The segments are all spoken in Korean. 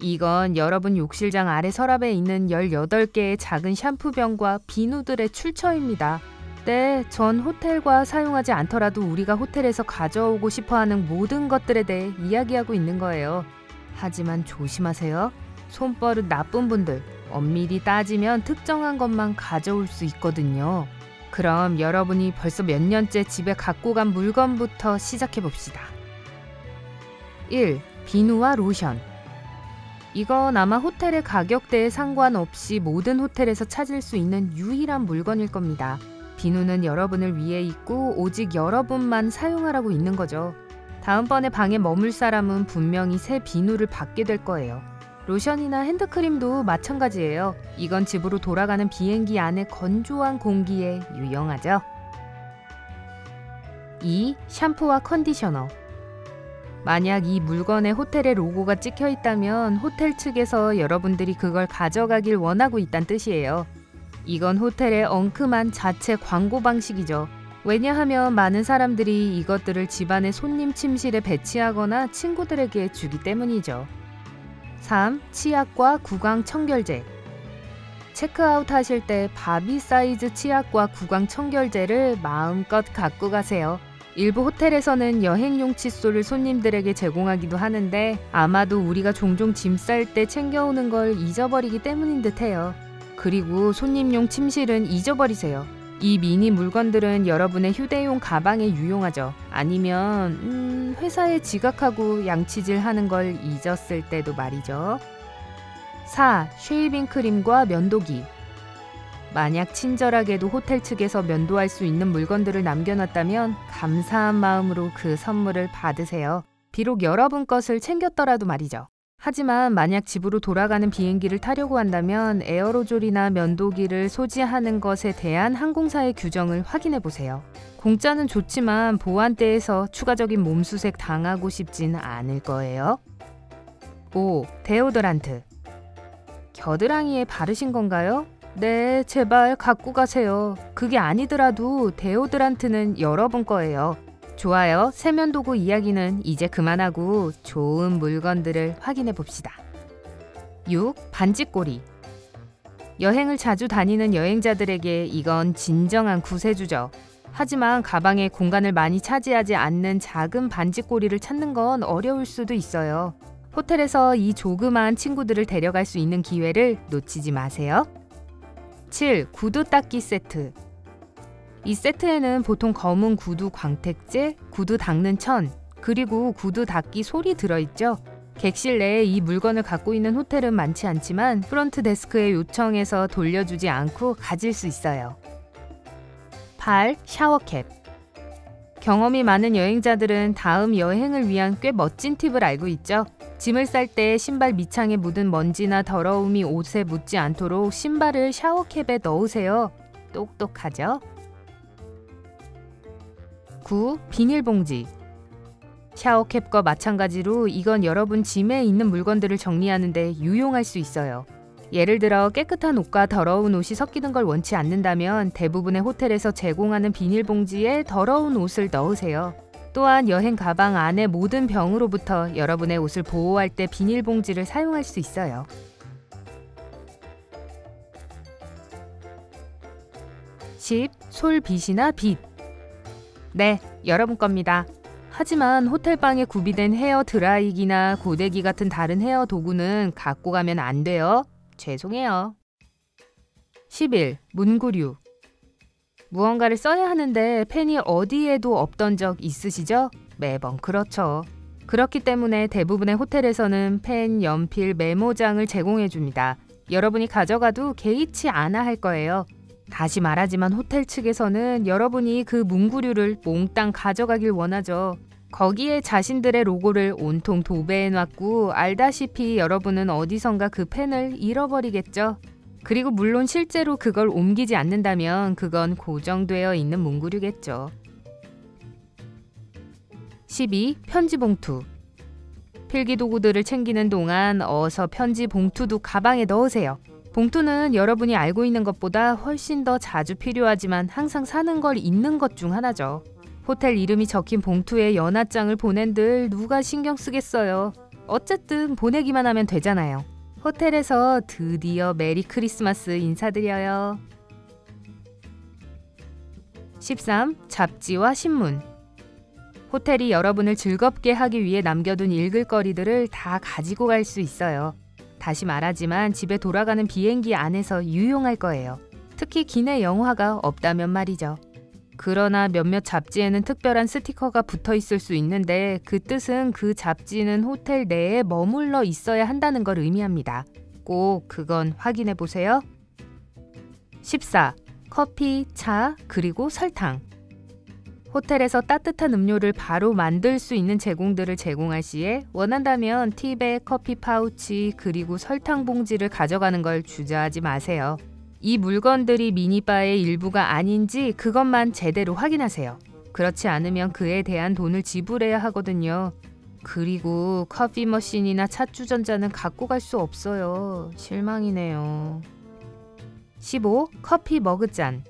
이건 여러분 욕실장 아래 서랍에 있는 18개의 작은 샴푸병과 비누들의 출처입니다. 네, 전 호텔과 사용하지 않더라도 우리가 호텔에서 가져오고 싶어하는 모든 것들에 대해 이야기하고 있는 거예요. 하지만 조심하세요. 손버릇 나쁜 분들, 엄밀히 따지면 특정한 것만 가져올 수 있거든요. 그럼 여러분이 벌써 몇 년째 집에 갖고 간 물건부터 시작해봅시다. 1. 비누와 로션. 이건 아마 호텔의 가격대에 상관없이 모든 호텔에서 찾을 수 있는 유일한 물건일 겁니다. 비누는 여러분을 위해 있고 오직 여러분만 사용하라고 있는 거죠. 다음번에 방에 머물 사람은 분명히 새 비누를 받게 될 거예요. 로션이나 핸드크림도 마찬가지예요. 이건 집으로 돌아가는 비행기 안의 건조한 공기에 유용하죠. 2. 샴푸와 컨디셔너. 만약 이 물건에 호텔의 로고가 찍혀 있다면 호텔 측에서 여러분들이 그걸 가져가길 원하고 있다는 뜻이에요. 이건 호텔의 엉큼한 자체 광고 방식이죠. 왜냐하면 많은 사람들이 이것들을 집안의 손님 침실에 배치하거나 친구들에게 주기 때문이죠. 3. 치약과 구강 청결제. 체크아웃 하실 때 바비 사이즈 치약과 구강 청결제를 마음껏 갖고 가세요. 일부 호텔에서는 여행용 칫솔을 손님들에게 제공하기도 하는데 아마도 우리가 종종 짐 쌀 때 챙겨오는 걸 잊어버리기 때문인 듯해요. 그리고 손님용 침실은 잊어버리세요. 이 미니 물건들은 여러분의 휴대용 가방에 유용하죠. 아니면 회사에 지각하고 양치질 하는 걸 잊었을 때도 말이죠. 4. 쉐이빙 크림과 면도기. 만약 친절하게도 호텔 측에서 면도할 수 있는 물건들을 남겨놨다면 감사한 마음으로 그 선물을 받으세요. 비록 여러분 것을 챙겼더라도 말이죠. 하지만 만약 집으로 돌아가는 비행기를 타려고 한다면 에어로졸이나 면도기를 소지하는 것에 대한 항공사의 규정을 확인해 보세요. 공짜는 좋지만 보안대에서 추가적인 몸수색 당하고 싶진 않을 거예요. 5. 데오더란트. 겨드랑이에 바르신 건가요? 네, 제발 갖고 가세요. 그게 아니더라도 데오드란트는 여러분 거예요. 좋아요. 세면도구 이야기는 이제 그만하고 좋은 물건들을 확인해 봅시다. 6. 반지꼬리. 여행을 자주 다니는 여행자들에게 이건 진정한 구세주죠. 하지만 가방에 공간을 많이 차지하지 않는 작은 반지꼬리를 찾는 건 어려울 수도 있어요. 호텔에서 이 조그마한 친구들을 데려갈 수 있는 기회를 놓치지 마세요. 7. 구두 닦기 세트. 이 세트에는 보통 검은 구두 광택제, 구두 닦는 천, 그리고 구두 닦기 솔이 들어있죠. 객실 내에 이 물건을 갖고 있는 호텔은 많지 않지만 프론트 데스크에 요청해서 돌려주지 않고 가질 수 있어요. 8. 샤워캡. 경험이 많은 여행자들은 다음 여행을 위한 꽤 멋진 팁을 알고 있죠. 짐을 쌀 때 신발 밑창에 묻은 먼지나 더러움이 옷에 묻지 않도록 신발을 샤워캡에 넣으세요. 똑똑하죠? 9. 비닐봉지. 샤워캡과 마찬가지로 이건 여러분 짐에 있는 물건들을 정리하는 데 유용할 수 있어요. 예를 들어 깨끗한 옷과 더러운 옷이 섞이는 걸 원치 않는다면 대부분의 호텔에서 제공하는 비닐봉지에 더러운 옷을 넣으세요. 또한 여행 가방 안의 모든 병으로부터 여러분의 옷을 보호할 때 비닐봉지를 사용할 수 있어요. 10. 솔빗이나 빗. 네, 여러분 겁니다. 하지만 호텔방에 구비된 헤어 드라이기나 고데기 같은 다른 헤어 도구는 갖고 가면 안 돼요. 죄송해요. 11. 문구류. 무언가를 써야 하는데 펜이 어디에도 없던 적 있으시죠? 매번 그렇죠. 그렇기 때문에 대부분의 호텔에서는 펜, 연필, 메모장을 제공해 줍니다. 여러분이 가져가도 개의치 않아 할 거예요. 다시 말하지만 호텔 측에서는 여러분이 그 문구류를 몽땅 가져가길 원하죠. 거기에 자신들의 로고를 온통 도배해 놨고 알다시피 여러분은 어디선가 그 펜을 잃어버리겠죠. 그리고 물론 실제로 그걸 옮기지 않는다면 그건 고정되어 있는 문구류겠죠. 12. 편지 봉투. 필기도구들을 챙기는 동안 어서 편지 봉투도 가방에 넣으세요. 봉투는 여러분이 알고 있는 것보다 훨씬 더 자주 필요하지만 항상 사는 걸 잊는 것 중 하나죠. 호텔 이름이 적힌 봉투에 연하장을 보낸들 누가 신경 쓰겠어요. 어쨌든 보내기만 하면 되잖아요. 호텔에서 드디어 메리 크리스마스 인사드려요. 13. 잡지와 신문. 호텔이 여러분을 즐겁게 하기 위해 남겨둔 읽을 거리들을 다 가지고 갈 수 있어요. 다시 말하지만 집에 돌아가는 비행기 안에서 유용할 거예요. 특히 기내 영화가 없다면 말이죠. 그러나 몇몇 잡지에는 특별한 스티커가 붙어 있을 수 있는데 그 뜻은 그 잡지는 호텔 내에 머물러 있어야 한다는 걸 의미합니다. 꼭 그건 확인해 보세요. 14. 커피, 차, 그리고 설탕. 호텔에서 따뜻한 음료를 바로 만들 수 있는 제공들을 제공할 시에 원한다면 티백, 커피 파우치, 그리고 설탕 봉지를 가져가는 걸 주저하지 마세요. 이 물건들이 미니바의 일부가 아닌지 그것만 제대로 확인하세요. 그렇지 않으면 그에 대한 돈을 지불해야 하거든요. 그리고 커피 머신이나 찻주전자는 갖고 갈 수 없어요. 실망이네요. 15. 커피 머그잔.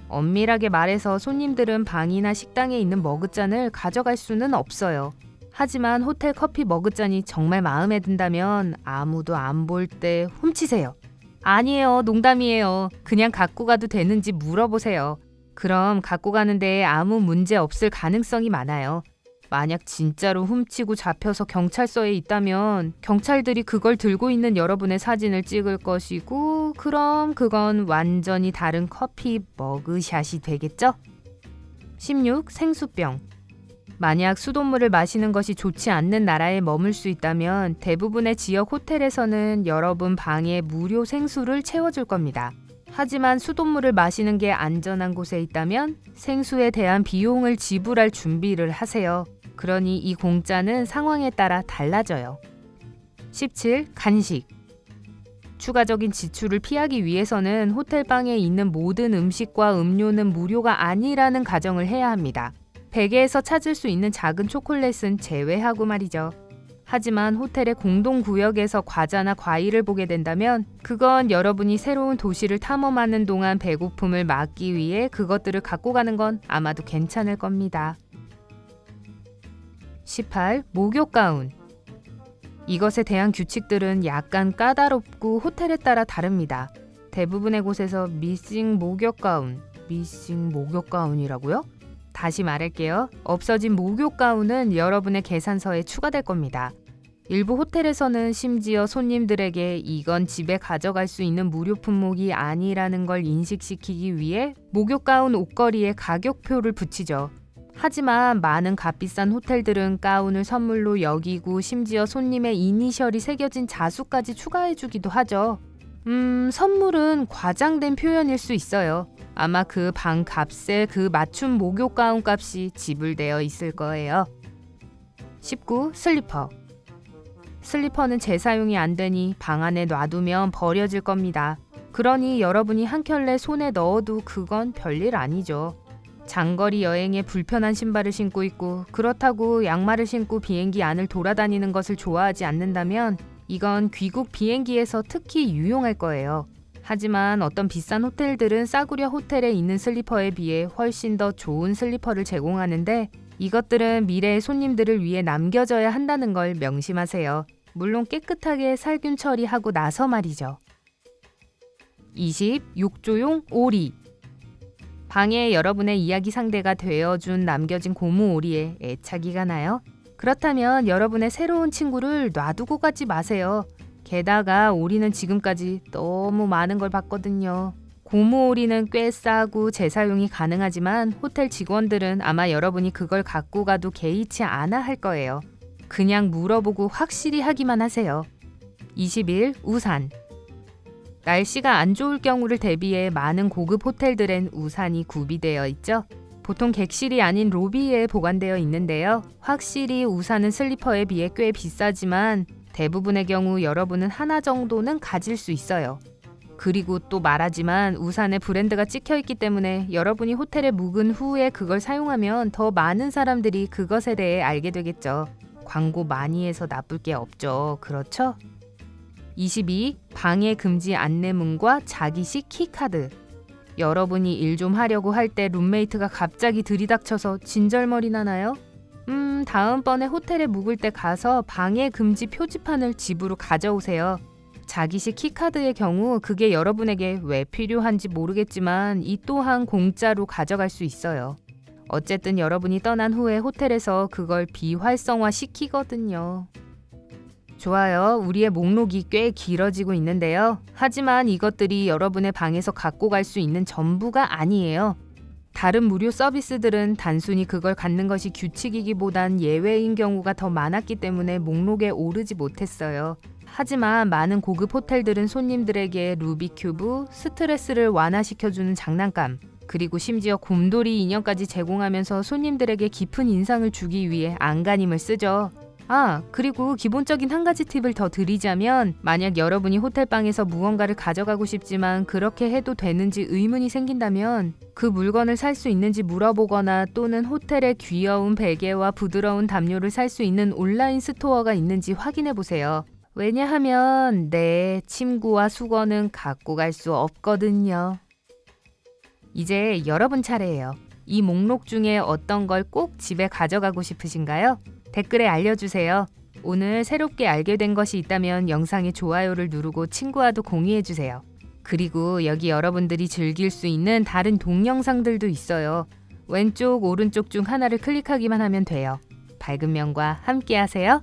엄밀하게 말해서 손님들은 방이나 식당에 있는 머그잔을 가져갈 수는 없어요. 하지만 호텔 커피 머그잔이 정말 마음에 든다면 아무도 안 볼 때 훔치세요. 아니에요, 농담이에요. 그냥 갖고 가도 되는지 물어보세요. 그럼 갖고 가는데 아무 문제 없을 가능성이 많아요. 만약 진짜로 훔치고 잡혀서 경찰서에 있다면 경찰들이 그걸 들고 있는 여러분의 사진을 찍을 것이고, 그럼 그건 완전히 다른 커피 머그샷이 되겠죠? 16. 생수병. 만약 수돗물을 마시는 것이 좋지 않는 나라에 머물 수 있다면 대부분의 지역 호텔에서는 여러분 방에 무료 생수를 채워줄 겁니다. 하지만 수돗물을 마시는 게 안전한 곳에 있다면 생수에 대한 비용을 지불할 준비를 하세요. 그러니 이 공짜는 상황에 따라 달라져요. 17. 간식. 추가적인 지출을 피하기 위해서는 호텔방에 있는 모든 음식과 음료는 무료가 아니라는 가정을 해야 합니다. 베개에서 찾을 수 있는 작은 초콜릿은 제외하고 말이죠. 하지만 호텔의 공동구역에서 과자나 과일을 보게 된다면 그건 여러분이 새로운 도시를 탐험하는 동안 배고픔을 막기 위해 그것들을 갖고 가는 건 아마도 괜찮을 겁니다. 18. 목욕 가운. 이것에 대한 규칙들은 약간 까다롭고 호텔에 따라 다릅니다. 대부분의 곳에서 미싱 목욕 가운이라고요? 다시 말할게요. 없어진 목욕 가운은 여러분의 계산서에 추가될 겁니다. 일부 호텔에서는 심지어 손님들에게 이건 집에 가져갈 수 있는 무료 품목이 아니라는 걸 인식시키기 위해 목욕 가운 옷걸이에 가격표를 붙이죠. 하지만 많은 값비싼 호텔들은 가운을 선물로 여기고 심지어 손님의 이니셜이 새겨진 자수까지 추가해주기도 하죠. 선물은 과장된 표현일 수 있어요. 아마 그 방 값에 그 맞춤 목욕 가운 값이 지불되어 있을 거예요. 19. 슬리퍼. 슬리퍼는 재사용이 안 되니 방 안에 놔두면 버려질 겁니다. 그러니 여러분이 한 켤레 손에 넣어도 그건 별일 아니죠. 장거리 여행에 불편한 신발을 신고 있고 그렇다고 양말을 신고 비행기 안을 돌아다니는 것을 좋아하지 않는다면 이건 귀국 비행기에서 특히 유용할 거예요. 하지만 어떤 비싼 호텔들은 싸구려 호텔에 있는 슬리퍼에 비해 훨씬 더 좋은 슬리퍼를 제공하는데 이것들은 미래의 손님들을 위해 남겨져야 한다는 걸 명심하세요. 물론 깨끗하게 살균 처리하고 나서 말이죠. 20. 욕조용 오리. 방에 여러분의 이야기 상대가 되어준 남겨진 고무 오리에 애착이가 나요? 그렇다면 여러분의 새로운 친구를 놔두고 가지 마세요. 게다가 오리는 지금까지 너무 많은 걸 봤거든요. 고무 오리는 꽤 싸고 재사용이 가능하지만 호텔 직원들은 아마 여러분이 그걸 갖고 가도 개의치 않아 할 거예요. 그냥 물어보고 확실히 하기만 하세요. 21. 우산. 날씨가 안 좋을 경우를 대비해 많은 고급 호텔들엔 우산이 구비되어 있죠. 보통 객실이 아닌 로비에 보관되어 있는데요. 확실히 우산은 슬리퍼에 비해 꽤 비싸지만 대부분의 경우 여러분은 하나 정도는 가질 수 있어요. 그리고 또 말하지만 우산에 브랜드가 찍혀 있기 때문에 여러분이 호텔에 묵은 후에 그걸 사용하면 더 많은 사람들이 그것에 대해 알게 되겠죠. 광고 많이 해서 나쁠 게 없죠. 그렇죠? 22. 방해 금지 안내문과 자기식 키카드. 여러분이 일 좀 하려고 할 때 룸메이트가 갑자기 들이닥쳐서 진절머리 나나요? 그럼 다음번에 호텔에 묵을 때 가서 방해 금지 표지판을 집으로 가져오세요. 자기식 키카드의 경우 그게 여러분에게 왜 필요한지 모르겠지만 이 또한 공짜로 가져갈 수 있어요. 어쨌든 여러분이 떠난 후에 호텔에서 그걸 비활성화 시키거든요. 좋아요. 우리의 목록이 꽤 길어지고 있는데요. 하지만 이것들이 여러분의 방에서 갖고 갈 수 있는 전부가 아니에요. 다른 무료 서비스들은 단순히 그걸 갖는 것이 규칙이기보단 예외인 경우가 더 많았기 때문에 목록에 오르지 못했어요. 하지만 많은 고급 호텔들은 손님들에게 루비큐브, 스트레스를 완화시켜주는 장난감, 그리고 심지어 곰돌이 인형까지 제공하면서 손님들에게 깊은 인상을 주기 위해 안간힘을 쓰죠. 그리고 기본적인 한 가지 팁을 더 드리자면, 만약 여러분이 호텔방에서 무언가를 가져가고 싶지만 그렇게 해도 되는지 의문이 생긴다면 그 물건을 살 수 있는지 물어보거나 또는 호텔에 귀여운 베개와 부드러운 담요를 살 수 있는 온라인 스토어가 있는지 확인해 보세요. 왜냐하면 침구와 수건은 갖고 갈 수 없거든요. 이제 여러분 차례예요. 이 목록 중에 어떤 걸 꼭 집에 가져가고 싶으신가요? 댓글에 알려주세요. 오늘 새롭게 알게 된 것이 있다면 영상에 좋아요를 누르고 친구와도 공유해주세요. 그리고 여기 여러분들이 즐길 수 있는 다른 동영상들도 있어요. 왼쪽, 오른쪽 중 하나를 클릭하기만 하면 돼요. 밝은 면과 함께 하세요.